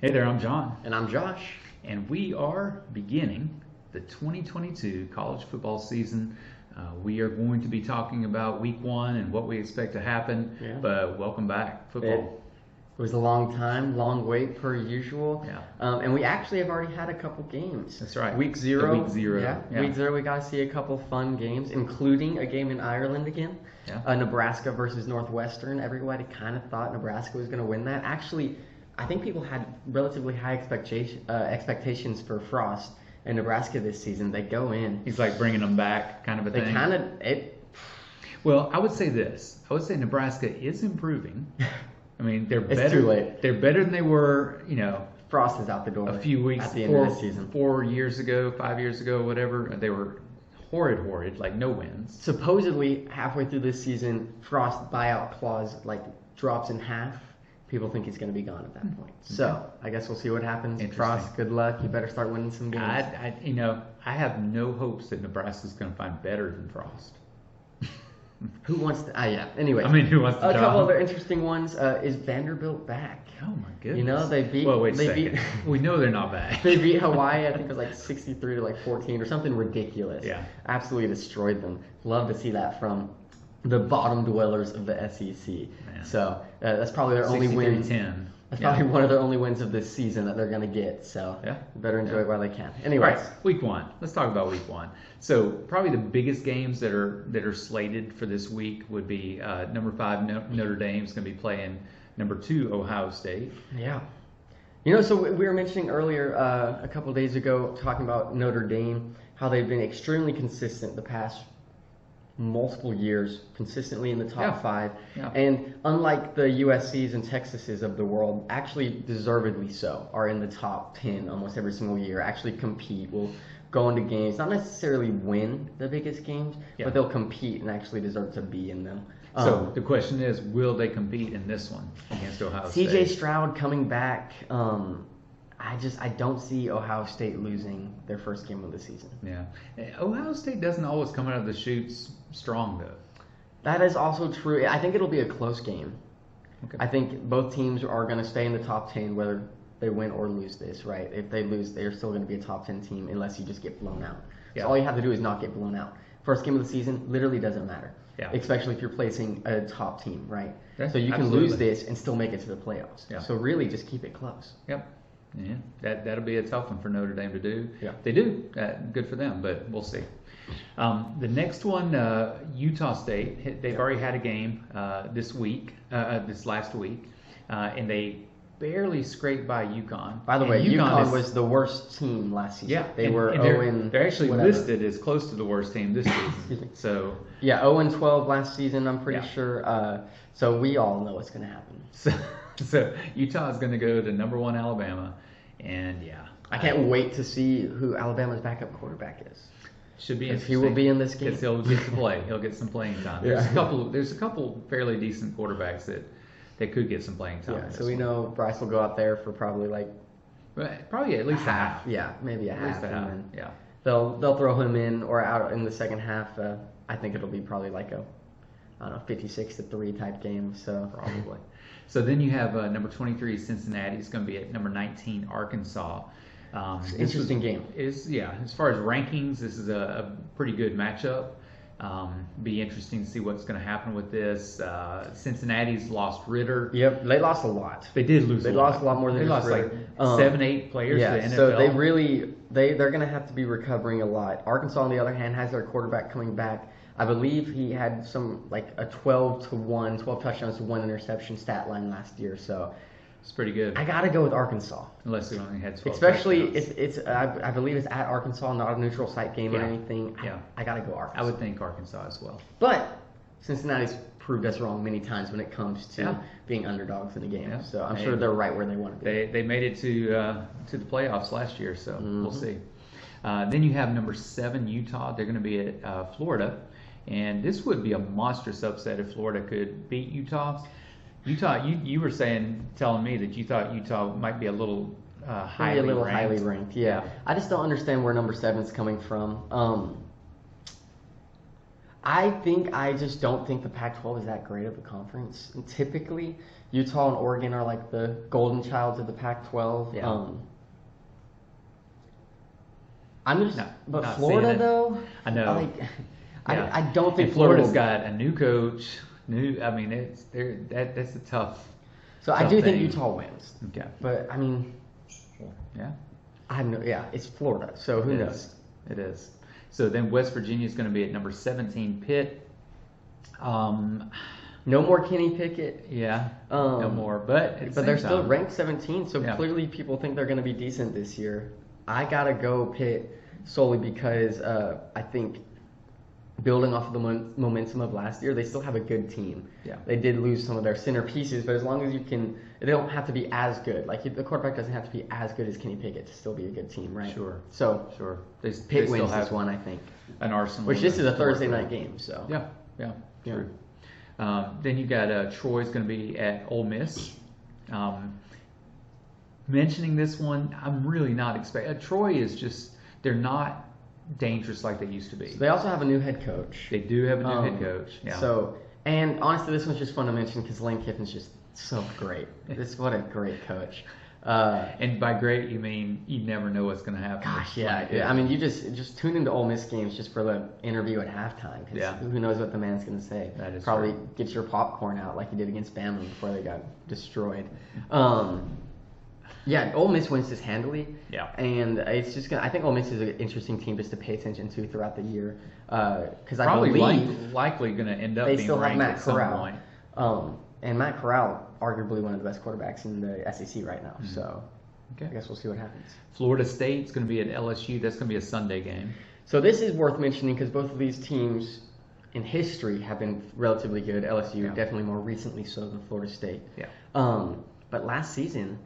Hey there, I'm John, And I'm Josh. and we are beginning the 2022 college football season. We are going to be talking about week one and what we expect to happen, Yeah. but welcome back, football. It was a long time, long wait per usual. Yeah. And we actually have already had a couple games. That's right. Week zero. Week zero. Yeah. Week zero, we got to see a couple fun games, including a game in Ireland again. Yeah. Nebraska versus Northwestern. Everybody kind of thought Nebraska was going to win that. Actually, I think people had relatively high expectations for Frost and Nebraska this season. They go in. He's like bringing them back, kind of a They thing. kind of Well, I would say this. I would say Nebraska is improving. I mean, they're It's better. too late. They're better than they were, Frost is out the door a few weeks, at the end of the season. 4 years ago, 5 years ago, whatever. They were horrid, like no wins. Supposedly, halfway through this season, Frost buyout clause drops in half. People think he's going to be gone at that point. So I guess we'll see what happens. Interesting. Frost, good luck. You better start winning some games. I have no hopes that Nebraska's going to find better than Frost. Who wants to? Yeah. Anyway, I mean, who wants to? a couple other interesting ones. Is Vanderbilt back? Oh my goodness! They beat. Well, wait a they second. beat. We know they're not back. They beat Hawaii. I think it was 63 to 14 or something ridiculous. Yeah. Absolutely destroyed them. Love to see that from the bottom dwellers of the SEC. Man. So that's probably their only win. 63-10. That's probably one of their only wins of this season that they're going to get. So Yeah. better enjoy it while they can. All Anyways, right, week one. Let's talk about week one. So probably the biggest games that are slated for this week would be number 5 Notre Dame's going to be playing number 2 Ohio State. yeah. So we were mentioning earlier a couple of days ago talking about Notre Dame, how they've been extremely consistent the past multiple years, consistently in the top Yeah. 5. Yeah. And unlike the USCs and Texases of the world, actually deservedly so, are in the top 10 almost every single year, actually compete, will go into games, not necessarily win the biggest games, Yeah. but they'll compete and actually deserve to be in them. So the question is, will they compete in this one against Ohio CJ State? Stroud coming back, I don't see Ohio State losing their first game of the season. Yeah. Ohio State doesn't always come out of the chutes strong, though. That is also true. I think it'll be a close game. Okay. I think both teams are going to stay in the top 10 whether they win or lose this, right? If they lose, they're still going to be a top 10 team unless you just get blown out. Yeah. So all you have to do is not get blown out. First game of the season literally doesn't matter. Yeah. Especially if you're placing a top team, right? Yeah, so you can absolutely. lose this and still make it to the playoffs. Yeah. So really just keep it close. Yep. Yeah, that'll be a tough one for Notre Dame to do. Yeah. They do. Good for them, but we'll see. The next one, Utah State. They've already had a game this last week, and they barely scraped by UConn. By the And way, UConn is- was the worst team last season. Yeah, They and- were and 0 they're actually whatever. listed as close to the worst team this Excuse me. season. So, Yeah, 0-12 last season, I'm pretty Yeah. sure. So we all know what's going to happen. so Utah is going to go to number 1 Alabama, and yeah, I can't wait to see who Alabama's backup quarterback is. should be Because interesting. he will be in this game. Because he'll get to play. He'll get some playing time. There's Yeah. a couple fairly decent quarterbacks that could get some playing time. Yeah, in so this we one. know Bryce will go out there for probably Probably at least a half. Yeah, maybe a At half. least a half. And then Yeah. they'll throw him in or out in the second half. I think it'll be probably I don't know, 56-3 type game. So Probably. So then you have number 23 Cincinnati. It's going to be at number 19 Arkansas. Interesting game. As far as rankings, this is a pretty good matchup. Be interesting to see what's going to happen with this. Cincinnati's lost Ritter. Yep, they lost a lot. They did lose. They lost a lot more than they just lost Ritter. like 7-8 players to the NFL. So they're going to have to be recovering a lot. Arkansas, on the other hand, has their quarterback coming back. I believe he had some a 12 touchdowns to 1 interception stat line last year. So It's pretty good. I got to go with Arkansas. Unless they only had 12 Especially touchdowns. I believe it's at Arkansas, not a neutral site game or Yeah. anything. Yeah. I got to go Arkansas. I would think Arkansas as well. But Cincinnati's proved us wrong many times when it comes to Yeah. being underdogs in the game. Yeah. So I'm Hey. sure they're right where they want to be. They made it to the playoffs last year, so we'll Mhm. see. Then you have number 7 Utah. They're going to be at Florida, and this would be a monstrous upset if Florida could beat Utah. Utah, you were telling me that you thought Utah might be a little highly Maybe a little ranked. highly ranked. Yeah. I just don't understand where number 7 is coming from. I just don't think the Pac-12 is that great of a conference. And typically, Utah and Oregon are like the golden childs of the Pac-12. Yeah. But not Florida seeing it. though, I know. Like, Yeah. I don't think And Florida's will- got a new coach. That's a tough. So I tough do think thing. Utah wins. Okay. But I mean, Yeah. it's Florida, so who It knows? is. It is. So then West Virginia is going to be at number 17, Pitt. No more Kenny Pickett. Yeah. No more. But But they're still ranked 17, so Yeah. clearly people think they're going to be decent this year. I gotta go Pitt solely because I think building off of the momentum of last year, they still have a good team. Yeah. They did lose some of their center-pieces, but as long as you can, they don't have to be as good. Like the quarterback doesn't have to be as good as Kenny Pickett to still be a good team, right? Sure. So Sure. Pitt still wins have this one, I think. an arsenal. Which this is a to work Thursday with. night game, so. Yeah. Yeah. Yeah. True. Then you got Troy's going to be at Ole Miss. Mentioning this one, I'm really not expecting. Troy is just, they're not dangerous like they used to be. So they also have a new head coach. They do have a new head coach. Yeah. So, and honestly, this one's just fun to mention because Lane Kiffin's just so great. What a great coach. And by great, you mean you never know what's going to happen. Gosh, yeah. I mean, you just tune into Ole Miss games just for the interview at halftime. 'Cause Yeah. who knows what the man's going to say? That is Probably true. get your popcorn out like he did against Bama before they got destroyed. Yeah, Ole Miss wins this handily. Yeah. And it's just I think Ole Miss is an interesting team just to pay attention to throughout the year. Because I Probably believe likely going to end up they being still have ranked Matt at some Corral. point. And Matt Corral, arguably one of the best quarterbacks in the SEC right now. So Okay. I guess we'll see what happens. Florida State's going to be at LSU. That's going to be a Sunday game. So this is worth mentioning because both of these teams in history have been relatively good. LSU definitely more recently so than Florida State. Yeah. But last season,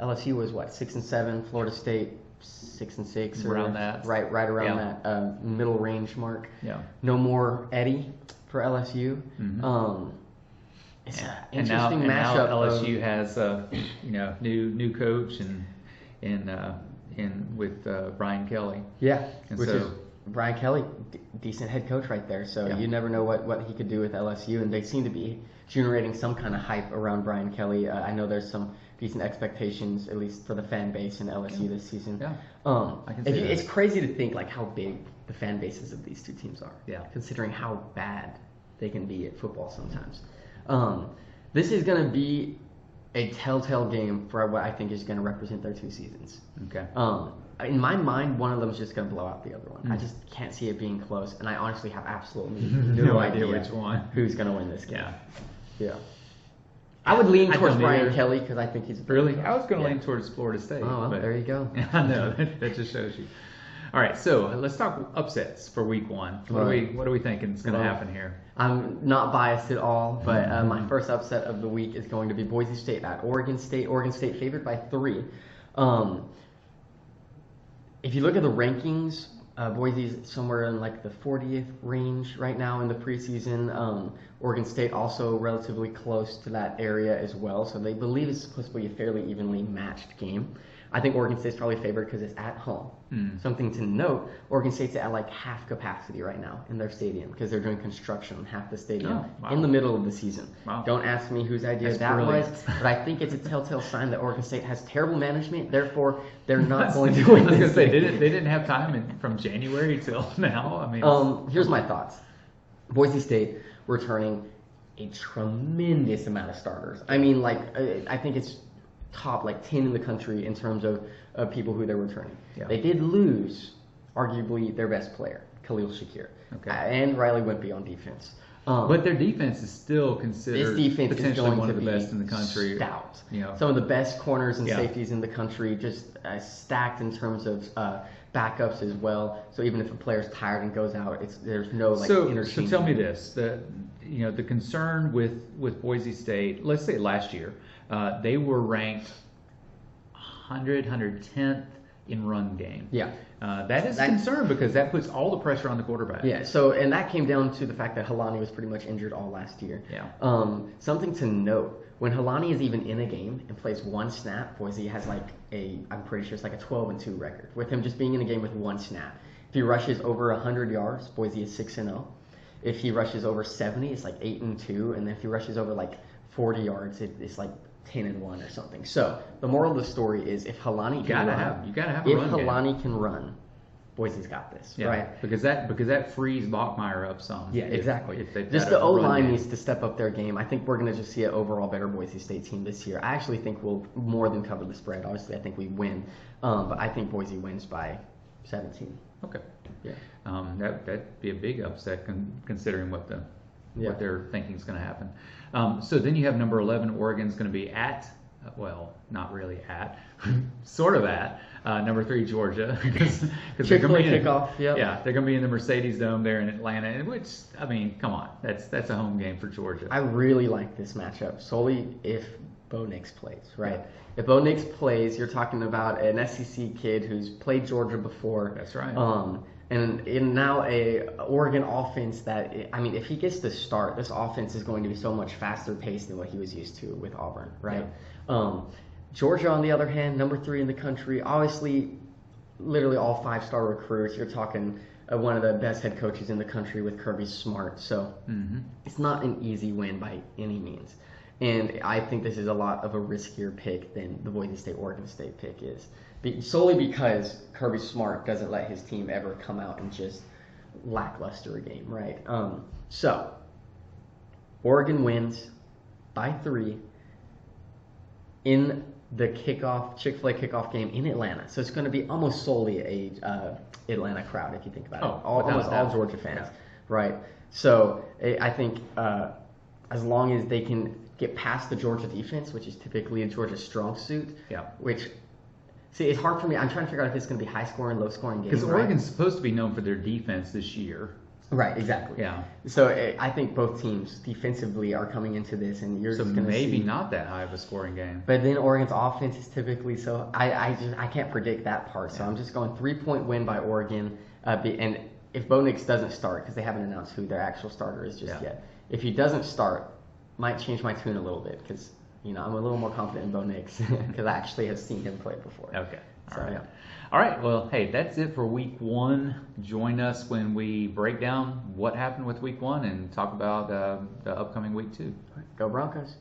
LSU was 6-7. Florida State 6-6. Around that. Right around that middle range mark. Yeah. No more Eddie for LSU. Mhm. It's an And now, interesting matchup. LSU has new coach and with Brian Kelly. Yeah, And which so- is Brian Kelly, decent head coach right there. So Yeah. you never know what he could do with LSU, and they seem to be generating some kind of hype around Brian Kelly. I know there's some decent expectations, at least for the fan base in LSU this season. Yeah. I can If see you- that. it's crazy to think like how big the fan bases of these two teams are. Yeah. Considering how bad they can be at football sometimes. This is going to be a telltale game for what I think is going to represent their two seasons. Okay. In my mind, one of them is just going to blow out the other one. Hmm. I just can't see it being close, and I honestly have absolutely No idea which one. who's going to win this game. Yeah. Yeah. I would lean I towards don't Brian either. Kelly because I think he's Really? I was going to Yeah. lean towards Florida State. Oh, well, but there you go. I know. That just shows you. All right, so let's talk upsets for week one. What are we thinking is going to Well, happen here? I'm not biased at all, but my first upset of the week is going to be Boise State at Oregon State. Oregon State favored by 3. If you look at the rankings, Boise's somewhere in like the 40th range right now in the preseason. Oregon State also relatively close to that area as well, so they believe it's supposed to be a fairly evenly matched game. I think Oregon State's probably favored because it's at home. Something to note, Oregon State's at like half capacity right now in their stadium because they're doing construction on half the stadium Oh, wow. in the middle of the season. Wow. Don't ask me whose idea That's that brilliant. was, but I think it's a telltale sign that Oregon State has terrible management, therefore they're not going to win I was this gonna say, game. they didn't have time from January till now. I mean, Here's my thoughts. Boise State returning a tremendous amount of starters. I mean, I think it's top 10 in the country in terms of people who they're returning. Yeah. They did lose arguably their best player, Khalil Shakir, Okay. and Riley Wimpy on defense. but their defense is still considered This defense is potentially going one to of the be best in the country. stout. You know. Some of the best corners and Yeah. safeties in the country, just stacked in terms of backups as well. So even if a player's tired and goes out, there's no So interchange. tell me this: the concern with Boise State. Let's say last year, they were ranked 110th in run game. Yeah. That is a concern because that puts all the pressure on the quarterback. Yeah, so, and that came down to the fact that Halani was pretty much injured all last year. Yeah. Something to note, when Halani is even in a game and plays one snap, Boise has I'm pretty sure it's a 12-2 record, with him just being in a game with one snap. If he rushes over 100 yards, Boise is 6-0. If he rushes over 70, it's like 8-2, and then if he rushes over like 40 yards, it's like 10-1 or something. So the moral of the story is if Helani can run, you gotta have a run game. If Helani can run, Boise's got this, right? Because that frees Bachmeier up some. Yeah, exactly. If just the O-line needs to step up their game. I think we're going to just see an overall better Boise State team this year. I actually think we'll more than cover the spread. Obviously, I think we win, but I think Boise wins by 17. Okay. Yeah. That'd be a big upset considering what they're thinking is going to happen. So then you have number 11, Oregon's going to be at. Well, not really at, sort of at number 3 Georgia because they're going to be kickoff. Yeah, they're going to be in the Mercedes Dome there in Atlanta, which I mean, come on, that's a home game for Georgia. I really like this matchup solely if Bo Nix plays, right? Yeah. If Bo Nix plays, you're talking about an SEC kid who's played Georgia before. That's right. And in now a Oregon offense that, I mean, if he gets to start, this offense is going to be so much faster paced than what he was used to with Auburn, right? Yeah. Georgia, on the other hand, number 3 in the country, obviously, literally all 5-star recruits. You're talking one of the best head coaches in the country with Kirby Smart. So It's not an easy win by any means. And I think this is a lot of a riskier pick than the Boise State-Oregon State pick is. Solely because Kirby Smart doesn't let his team ever come out and just lackluster a game, right? So, Oregon wins by 3 in the Chick-fil-A kickoff game in Atlanta. So it's going to be almost solely a Atlanta crowd, if you think about it. Almost all Georgia fans, right? So I think as long as they can get past the Georgia defense, which is typically a Georgia strong suit, which... See, it's hard for me. I'm trying to figure out if it's going to be high-scoring, low-scoring game. Because Oregon's supposed to be known for their defense this year. Right, exactly. Yeah. So I think both teams defensively are coming into this, and you're just going to see... maybe not that high of a scoring game. But then Oregon's offense is typically so... I can't predict that part, so I'm just going 3-point win by Oregon. And if Bo Nix doesn't start, because they haven't announced who their actual starter is just yet, if he doesn't start, might change my tune a little bit, because... I'm a little more confident in Bo Nix because I actually have seen him play before. Okay. All right. Well, hey, that's it for week 1. Join us when we break down what happened with week 1 and talk about the upcoming week 2. Go Broncos.